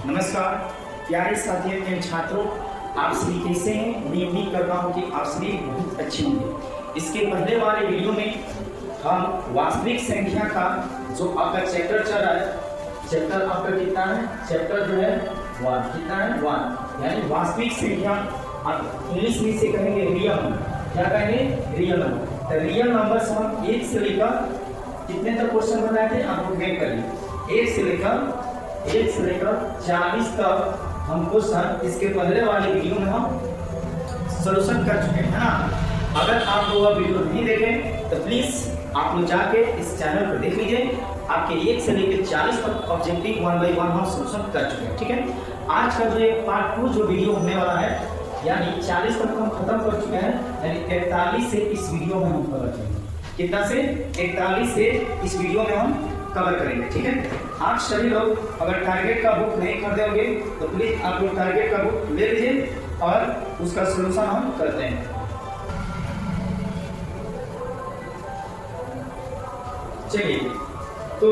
नमस्कार प्यारे साथियों एवं छात्रों, आप सभी कैसे हैं। मैं उम्मीद करता हूं कि आप सभी बहुत अच्छे होंगे। इसके पहले वाले वीडियो में हम वास्तविक संख्या का जो आपका चैप्टर चल रहा है, चैप्टर आपका कितना है, चैप्टर जो है 1, कितना है 1, यानी वास्तविक संख्या। आप इंग्लिश में से कहेंगे रियल नंबर। क्या कहेंगे? Real number. तो रियल नंबर से हम 1 से लेकर कितने तक क्वेश्चन बनाए थे, आप लोग देख करिए। 1 से लेकर 40 तक हम क्वेश्चन इसके पहले वाले वीडियो में हम सॉल्यूशन कर चुके हैं, है ना। अगर आप लोग वीडियो नहीं देखें तो प्लीज आप लोग जाके इस चैनल पर देख लीजिए। आपके 1 से लेकर 40 तक ऑब्जेक्टिव 1 बाय 1 हम सॉल्यूशन कर चुके हैं, ठीक है। आज का जो एक पार्ट 2 जो वीडियो होने वाला है, यानी 40 तक हम खत्म कर चुके हैं, यानी 41 से इस वीडियो में हम कवर करेंगे। कितना से? 41 से इस वीडियो में हम कवर करेंगे, ठीक है। आप सभी लोग अगर टारगेट का बुक नहीं खरीदे होंगे तो प्लीज आप लोग टारगेट का बुक ले लीजिए और उसका सलूशन हम करते हैं। चलिए तो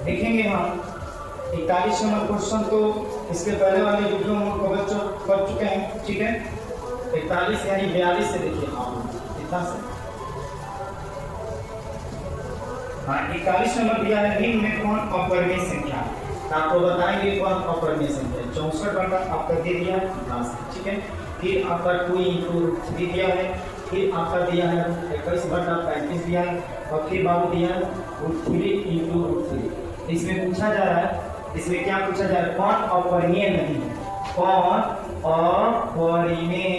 देखेंगे हम 41 नंबर क्वेश्चन। तो इसके पहले वाले वीडियो में हम कवर कर चुके हैं, ठीक है। 41 यानी 42 से देखिए आप कितना से। हाँ, 41 नंबर दिया है, निम्न में कौन अपरिमेय संख्या। आपको बताएंगे कौन अपरिमेय संख्या। 64 बटा आपका दे दिया है 10, ठीक है। फिर आपका 2 × 3 दिया है, फिर आपका दिया है 21 बटा 35 दिया है, और फिर बाबू दिया है 3 × 3। इसमें पूछा जा रहा है, इसमें क्या पूछा जा रहा है, कौन अपरिमेय नहीं है, कौन अपरिमेय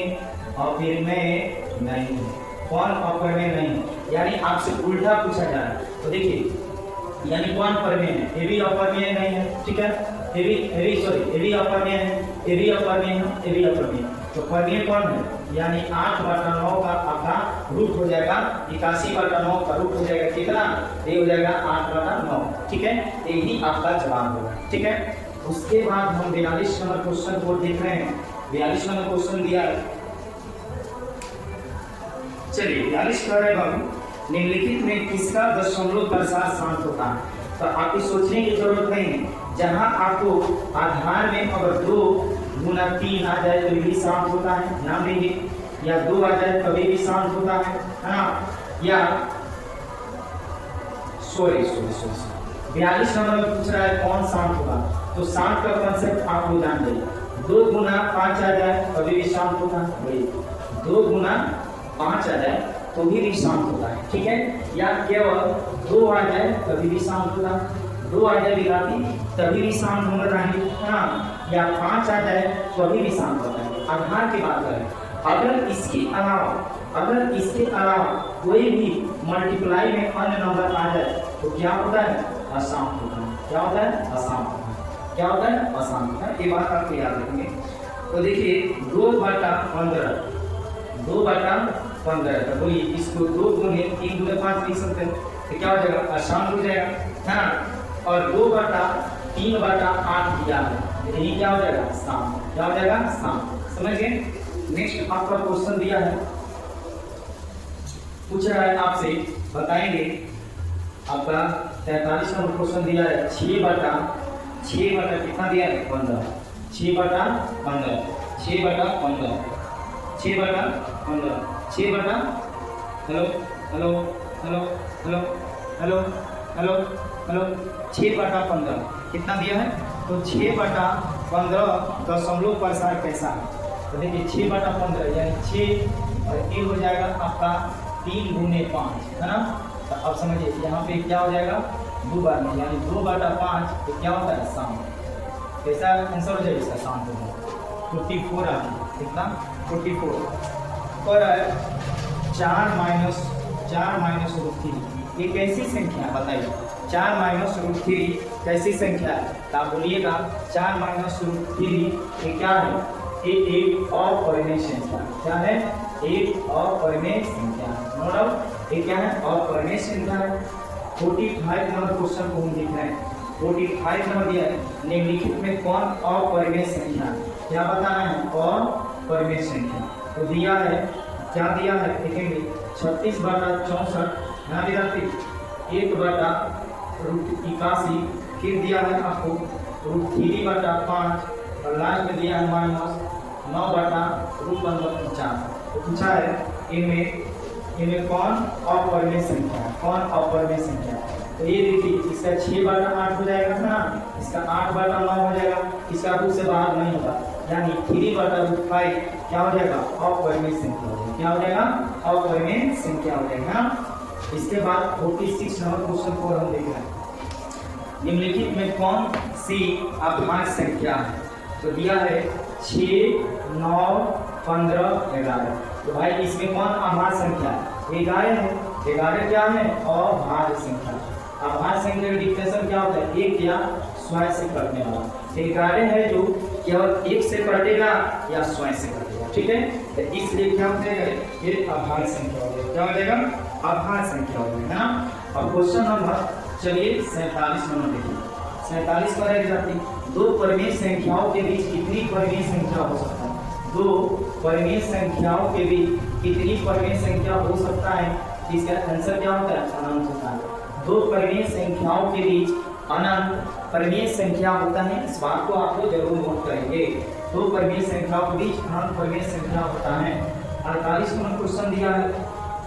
नहीं है, कौन अपरिमेय नहीं, यानी आपसे उल्टा पूछा जा रहा है। तो देखिए, यानी कौन परिमेय है, ये भी अपरिमेय नहीं है, ठीक है। ये भी अपरिमेय है, ये भी अपरिमेय है, ये भी अपरिमेय। तो परिमेय कौन है, यानी 8 बटा 9 का आपका रूट हो जाएगा 81 बटा 9 का रूट हो जाएगा कितना, ये हो जाएगा 8 बटा 9, ठीक है। यही आपका जवाब होगा, ठीक है। उसके बाद हम 42 नंबर क्वेश्चन को देख रहे हैं। 42 नंबर क्वेश्चन दिया है, चलिए 42 कह रहे बाबू, निम्नलिखित में किसका दशमलव प्रसार शांत होता है। तो आपको सोचने की जरूरत नहीं है। जहां आपको आधार में अगर 2 × 3 आ जाए तो भी शांत होता है, ध्यान देंगे, या 2 आ जाए कभी भी शांत होता है ना। या सॉरी 42 नंबर में पूछ रहा है कौन शांत होगा। तो शांत का कंसेप्ट आप लोग जान जाइए। 2 × 5 आ जाए कभी भी शांत होता है, 2 × 5 आ जाए तो भी शांत होता है, ठीक है। या केवल 2 आ जाए कभी भी शांत होता है, 2 आ जाए विद्यार्थी तभी भी शांत होना चाहिए, हाँ। या 5 आ जाए कभी भी शांत होता है। आधार की बात करें, अगर इसके अलावा कोई भी मल्टीप्लाई में अन्य नंबर आ जाए तो क्या होता है, अशांत होता है। क्या होता है? अशांत होता है। क्या होता है? अशांत होता है। ये बात आपको याद रखेंगे। तो देखिए 2 बटा 15, 2 बटा 15, तो बोलिए इसको 2 × 3 × 5 लिख सकते हैं, तो क्या हो जाएगा, अशांत हो जाएगा, है ना। और 2 बटा 3 बटा 8 दिया है, यही क्या हो जाएगा, शांत। क्या हो जाएगा, शांत। समझ गए। नेक्स्ट आपका क्वेश्चन दिया है, पूछ रहा है आपसे, बताएंगे आपका 43 नंबर क्वेश्चन दिया है। 6 बटा कितना दिया है, 15, 6 बटा 15, 6 बटा 15, 6 बटा 15, 6 बटा hello hello hello hello hello hello hello 6 बटा 15 कितना दिया है। तो 6 बटा 15 दशमलव प्रसार कैसा है। तो देखिए 6 बटा 15 यानी 6 और ये हो जाएगा आपका 3 × 5, है ना। तो अब समझिए यहाँ पे क्या हो जाएगा, 2 बार में, यानी 2 बटा 5 तो क्या होता है, शांत। कैसा आंसर हो जाएगा इसका, शांत हो जाएगा। 44 आ गया, कितना, 44। और 4 - √3 ये कैसी संख्या है बताइए। 4 - √3 कैसी संख्या है, तो आप बोलिएगा 4 - √3 ये क्या है, ये एक अपरिमेय संख्या। क्या है, एक अपरिमेय संख्या। नो डाउट ये क्या है, अपरिमेय संख्या है। 45 नंबर क्वेश्चन को हम देख रहे हैं। 45 नंबर दिया है, निम्नलिखित में कौन अपरिमेय संख्या, क्या बताना है, अपरिमेय संख्या। तो दिया है, क्या दिया है देखेंगे, 36 बटा 64, यहाँ विद्यार्थी 1 बटा √81 फिर दिया है आपको √3/5 और लास्ट में दिया है -9/√50। तो पूछा है इनमें कौन अपरिमेय संख्या है, कौन अपरिमेय संख्या है। तो ये देखिए इसका 6/8 हो जाएगा ना, इसका 8/9 हो जाएगा, इसका रूट से बाहर नहीं होगा, यानी 3/5 क्या हो जाएगा, अपरिमेय संख्या हो जाएगा। क्या हो जाएगा, अपरिमेय संख्या हो जाएगा। इसके बाद 46 नंबर क्वेश्चन को हम देख रहे हैं, निम्नलिखित में कौन सी अभाज्य संख्या है। तो दिया है 6, 9, 15, 11। तो भाई इसमें कौन अभाज्य संख्या है, 11 है। 11 क्या है, अभाज्य संख्या। अभाज्य संख्या का डिफिनेशन क्या होता है, एक या स्वयं से कटने वाला। 11 है जो केवल एक से कटेगा या स्वयं से कटेगा, ठीक है। तो इसलिए क्या हो जाएगा, ये अभाज्य संख्या हो जाएगा। क्या हो जाएगा, अभाज्य संख्या हो जाएगा ना। अब क्वेश्चन नंबर चलिए 47 नंबर देखिए। 47 पर एक जाती, दो परिमेय संख्याओं के बीच कितनी परिमेय संख्या हो सकता है। दो परिमेय संख्याओं के बीच कितनी परिमेय संख्या हो सकता है। इसका आंसर क्या होता है, अनंत होता है। दो परिमेय संख्याओं के बीच अनंत परिमेय संख्या होता है, इस बात को आप लोग जरूर नोट करेंगे। दो परिमेय संख्याओं के बीच अनंत परिमेय संख्या होता है। 48 नंबर क्वेश्चन दिया है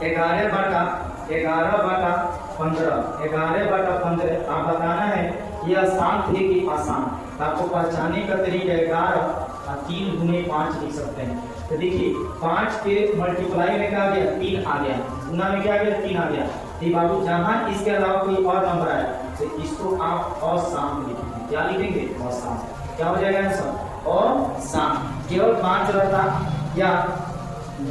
11/15 11/15 आप बताना है ये आसान थे कि आसान। आपको पहचानने का तरीका 11 और 3 × 5 लिख सकते हैं। तो देखिए 5 के मल्टीप्लाई में क्या आ गया, 3 आ गया, गुना में क्या आ गया, 3 आ गया। ठीक बाबू, जहां इसके अलावा कोई और नंबर आए तो इसको आप अशांत लिखेंगे। क्या लिखेंगे, अशांत। क्या हो जाएगा आंसर, अशांत। केवल 5 रहता या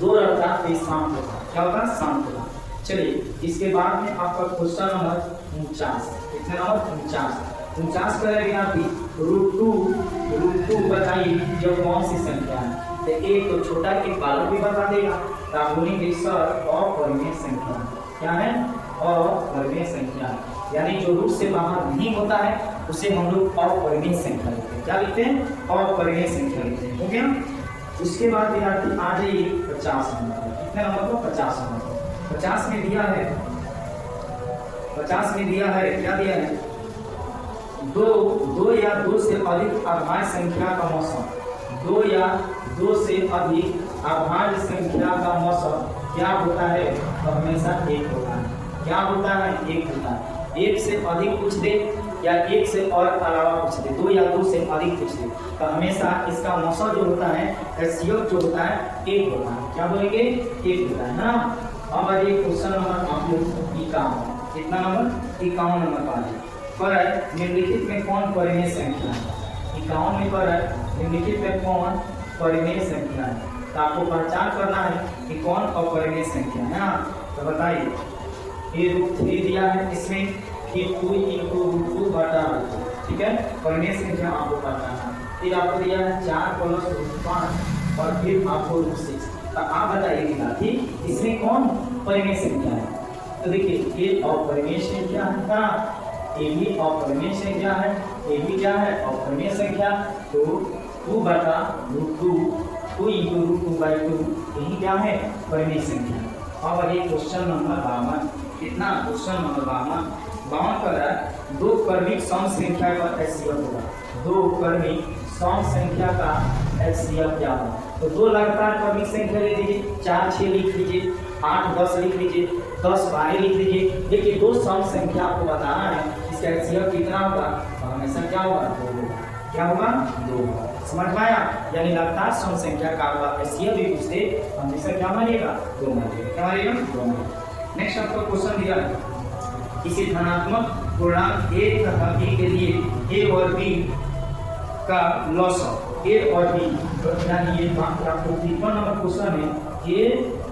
2 रहता तो शांत होता, क्या होता, शांत होता। चलिए इसके बाद में आपका क्वेश्चन नंबर 49। कितने नंबर, 49 करेगा भी √2 बताइए जो कौन सी संख्या है। तो एक तो छोटा एक बालक भी बता देगा, तो आप बोलेंगे सर अपरिमेय संख्या। क्या है, अपरिमेय संख्या, यानी जो रूट से बाहर नहीं होता है उसे हम लोग अपरिमेय संख्या लिखते हैं। क्या लिखते हैं, अपरिमेय संख्या लिखते हैं। हो गया। उसके बाद विद्यार्थी आ जाइए 50 नंबर। कितने नंबर को, 50 नंबर। 50 में दिया है, 50 में दिया है, क्या दिया है, दो या दो से अधिक अभाज्य संख्या का मौसम। 2 या 2 से अधिक अभाज्य संख्या का मौसम क्या होता है, तो हमेशा 1 होता है। क्या होता है, 1 होता है। 1 से अधिक पूछ दे या 1 से और अलावा पूछ दे, 2 या 2 से अधिक पूछ दे, तो हमेशा इसका मौसम जो होता है, एचसीएफ जो होता है, 1 होता है। क्या बोलेंगे, 1 होता है ना। अब ये क्वेश्चन नंबर आप लोग 51। कितना नंबर, 51 नंबर पर है निम्नलिखित में कौन परिमेय संख्या है। 51 में पर है निम्नलिखित में कौन परिमेय संख्या है। तो आपको पहचान करना है कि कौन अपरिमेय संख्या है ना। तो बताइए, ये √3 दिया है, इसमें फिर 2 × √2/2, ठीक है। परिमेय संख्या आपको पहचानना है। फिर आपको दिया है 4 + √5 और फिर आपको √6। तो आप बताइए कि इसमें कौन परिमेय संख्या है। तो देखिए ये अपरिमेय संख्या है ना, ये भी अपरिमेय संख्या है, ये भी क्या है, अपरिमेय संख्या। तो 2/√2 2 × √2/2 यही क्या है, परिमेय संख्या। अब ये क्वेश्चन नंबर 52। कितना, क्वेश्चन नंबर 52 पर है 2 क्रमिक सम संख्या का एचसीएफ होगा। 2 क्रमिक सम संख्या का एचसीएफ क्या होगा। तो 2 लगातार क्रमिक संख्या ले लीजिए, 4 6 लिख लीजिए, 8 10 लिख लीजिए, 10 12 लिख लीजिए। देखिए 2 सम संख्या आपको बताना है, इसका एचसीएफ कितना होगा, तो हमेशा क्या होगा, 2 होगा। क्या होगा, 2 होगा। समझ में आया, यानी लगातार सम संख्या का एचसीएफ भी पूछते हमेशा क्या मानिएगा, 2 मानिएगा। क्या मानिएगा, 2 मानिएगा। नेक्स्ट आपको क्वेश्चन दिया है, किसी धनात्मक पूर्णांक a तथा b के लिए a और b का लॉसअप, a और b, यानी ये आपको 53 नंबर क्वेश्चन है, a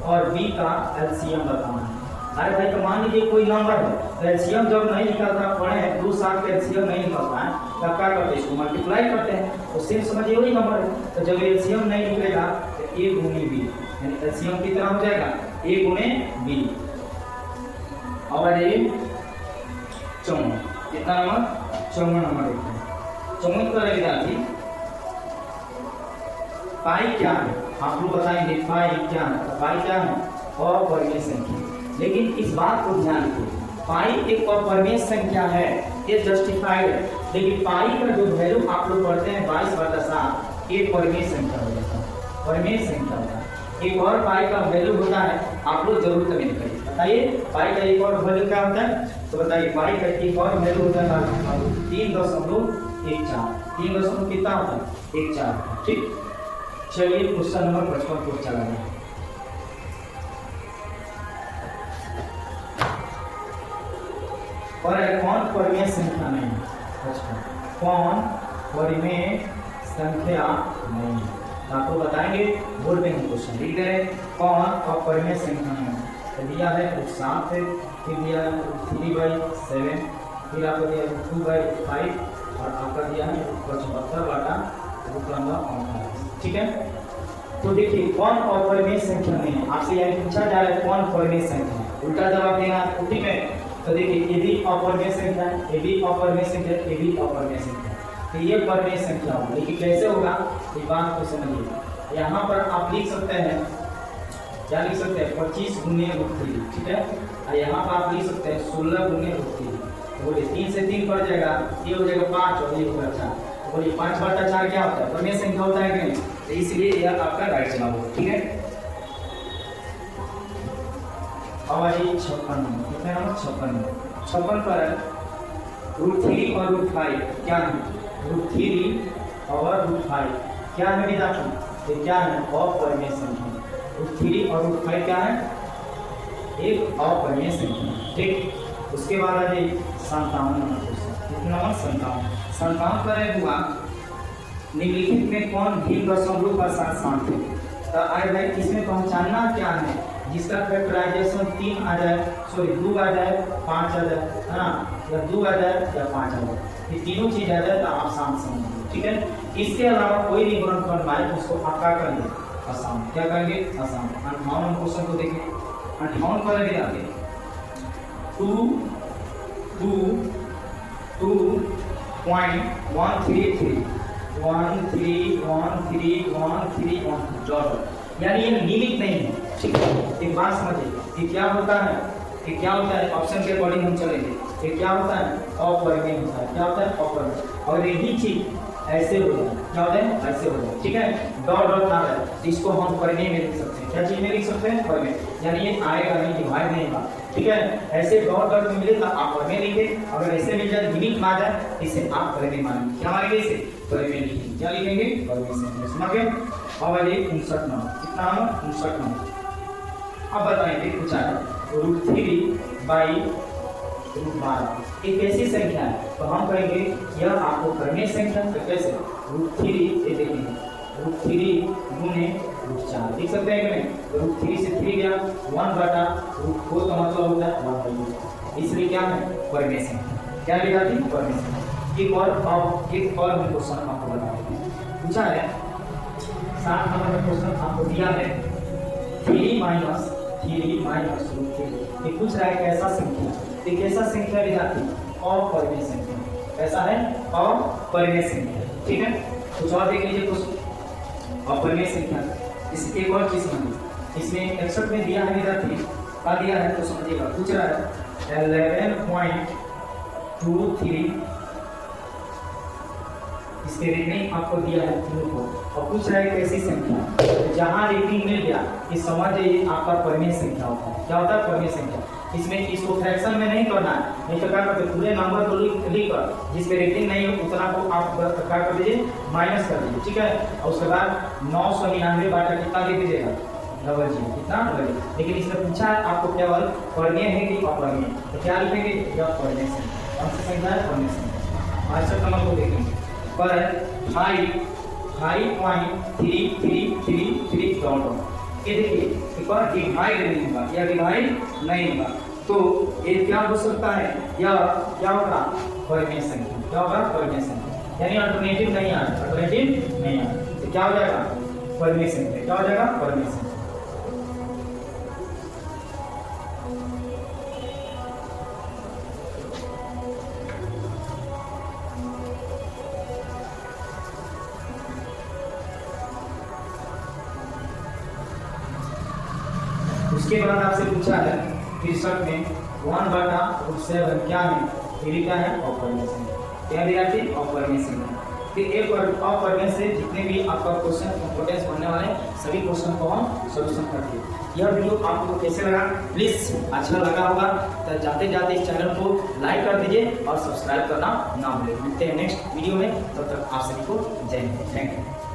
और b का एलसीएम बताना है। अरे भाई तो मान लीजिए कोई नंबर है, तो एलसीएम जब नहीं निकलता, पढ़े 2 साल का एलसीएम नहीं निकलता है, तब क्या करते हैं, इसको मल्टीप्लाई करते हैं। तो सेम समझिए वही नंबर है। तो जब एलसीएम नहीं निकलेगा तो a × b, यानी एलसीएम कितना हो जाएगा, a × b। और ये 54, कितना नंबर, 54 नंबर देखते हैं। 54 पर विद्यार्थी पाई क्या है, आप लोग बताएंगे पाई क्या है। तो पाई क्या है, अपरिमेय संख्या। लेकिन इस बात को ध्यान रखिए, पाई एक अपरिमेय संख्या है, ये जस्टिफाइड है। लेकिन पाई का जो वैल्यू आप लोग पढ़ते हैं 22/7, ये परिमेय संख्या हो जाता है, परिमेय संख्या होता है। एक और पाई का वैल्यू होता है, आप लोग जरूर कमेंट करिए, बताइए पाई का एक और वैल्यू क्या होता है, तो बताइए पाई का एक और वैल्यू होता है 3.14। 3 दशमलव कितना होता है 14। ठीक, चलिए क्वेश्चन नंबर 55 को चला जाए। और कौन परिमेय संख्या नहीं है, कौन परिमेय संख्या नहीं है, आपको बताएंगे, बोर्ड में हम क्वेश्चन लिख रहे हैं कौन अपरिमेय संख्या नहीं है। तो दिया है 7 है, फिर दिया है 3/7, फिर आपको दिया है 2/5 और आपका दिया है 75/48। ठीक है, तो देखिए कौन अपरिमेय संख्या नहीं है, आपसे यह पूछा जा रहा है कौन परिमेय संख्या है, उल्टा जवाब देना आपको। ठीक है, तो देखिए ये भी अपरिमेय संख्या है, ये भी अपरिमेय संख्या है, ये भी अपरिमेय संख्या है, तो ये परिमेय संख्या होगा। लेकिन कैसे होगा ये बात को समझिए। यहाँ पर आप लिख सकते हैं, क्या लिख सकते हैं 25 × √3। ठीक है, और यहाँ पर आप लिख सकते हैं 16 × √3। तो बोलिए 3 से 3 कट जाएगा, ये हो जाएगा 5 और ये होगा 4। तो बोलिए 5/4 क्या होता है, परिमेय संख्या होता है कि नहीं, तो इसलिए यह आपका राइट जवाब होगा। ठीक है, अब आइए 56 नंबर, कितने नंबर 56 नंबर। 56 पर √3 और √5 क्या है, √3 और √5 क्या है विद्यार्थी, ये क्या है अपरिमेय संख्या। √3 और √5 क्या है, एक अपरिमेय संख्या। ठीक, उसके बाद आ जाइए 57 नंबर क्वेश्चन, कितना नंबर 57 पर हुआ निम्नलिखित में कौन भिन्न दशमलव का साथ साथ है। तो आए भाई इसमें पहचानना क्या है, जिसका फैक्टराइजेशन 3 आ जाए, सॉरी 2 आ जाए, 5 आ जाए, है ना, या 2 आ जाए या 5 आ जाए, ये तीनों चीज आ जाए तो आप आसान समझिए। ठीक है, इसके अलावा कोई भी गुणनफल पाए उसको आप क्या करेंगे, आसान, क्या करेंगे आसान। 58 क्वेश्चन को देखिए, 58 पर भी आते 2.1331 यानी ये नियमित नहीं है। ठीक है, एक बात समझिए कि क्या होता है, कि क्या होता है, ऑप्शन के अकॉर्डिंग हम चलेंगे। ये क्या होता है अपरिमेय होता है, क्या होता है अपरिमेय, और यही चीज ऐसे हो जाए, क्या होता है ऐसे हो जाए। ठीक है, डॉट डॉट ना रहे, इसको हम परिमेय में लिख सकते हैं, क्या चीज में लिख सकते हैं परिमेय, यानी ये आएगा नहीं, डिवाइड नहीं होगा। ठीक है, ऐसे डॉट डॉट में मिले तो आप परिमेय लिखे, अगर ऐसे मिल जाए लिमिट में आ जाए इसे आप परिमेय मानेंगे, क्या मानेंगे इसे परिमेय लिखेंगे, क्या लिखेंगे परिमेय से। समझ गए। अब आइए 59 नंबर, कितना नंबर 59 नंबर। अब बताएंगे पूछा है √3/12 एक ऐसी संख्या है, तो हम कहेंगे यह आपको परिमेय संख्या, तो कैसे √3 ये देखेंगे √3 × √4 देख सकते हैं कि नहीं, √3 से 3 गया 1/√4 का मतलब होता है 1/2, इसलिए क्या है परिमेय संख्या, क्या लिखा थी परिमेय संख्या। एक और हम क्वेश्चन आपको बता देते हैं, पूछा है 7 नंबर का क्वेश्चन आपको दिया है 3 - √3 ये पूछ रहा है कैसा संख्या, एक ऐसा संख्या ली जाती अपरिमेय संख्या, कैसा है अपरिमेय संख्या। ठीक है, कुछ और देख लीजिए कुछ अपरिमेय संख्या। इस एक और चीज समझिए, इसमें 61 में दिया है विद्यार्थी क्या दिया है तो समझिएगा, पूछ रहा है 11.23 इसके रेटिंग आपको दिया है 3 को, और पूछ रहा है कैसी संख्या, जहां रेटिंग मिल गया ये समझ जाइए आपका परिमेय संख्या होता है। क्या होता है परिमेय संख्या, इसमें इसको फ्रैक्शन में नहीं करना है, नहीं तो क्या करते पूरे नंबर को लिख कर जिसमें रेटिंग नहीं हो उतना को आप क्या कर दीजिए माइनस कर दीजिए। ठीक है, और उसके बाद 999 बाटा कितना दे दीजिएगा 00 कितना 00। लेकिन इसमें पूछा है आपको केवल परिमेय है कि अपरिमेय, तो क्या लिखेंगे यह परिमेय संख्या, कौन सी संख्या है परिमेय संख्या। 62 नंबर को देखेंगे पर 5.3333 डॉट, ये देखिए एक बार डिवाइड नहीं होगा, या डिवाइड नहीं होगा, तो ये क्या हो सकता है, या क्या होगा परिमेय संख्या, क्या होगा परिमेय संख्या, यानी अल्टरनेटिव नहीं आ रहा, अल्टरनेटिव नहीं आ रहा, तो क्या हो जाएगा परिमेय संख्या, क्या हो जाएगा परिमेय संख्या। उसके बाद आपसे पूछा है 63 में 1/7 क्या है फिर क्या है अफर्मेशन, क्या विद्यार्थी अफर्मेशन है। फिर एक अफर्मेशन से जितने भी आपका क्वेश्चन इंपोर्टेंस बनने वाले सभी क्वेश्चन को हम सोल्यूशन करते हैं। यह वीडियो आपको कैसे लगा, प्लीज अच्छा लगा होगा तो जाते जाते इस चैनल को लाइक कर दीजिए और सब्सक्राइब करना ना भूलें। मिलते हैं नेक्स्ट वीडियो में, तब तक आप सभी को जय हिंद, थैंक यू।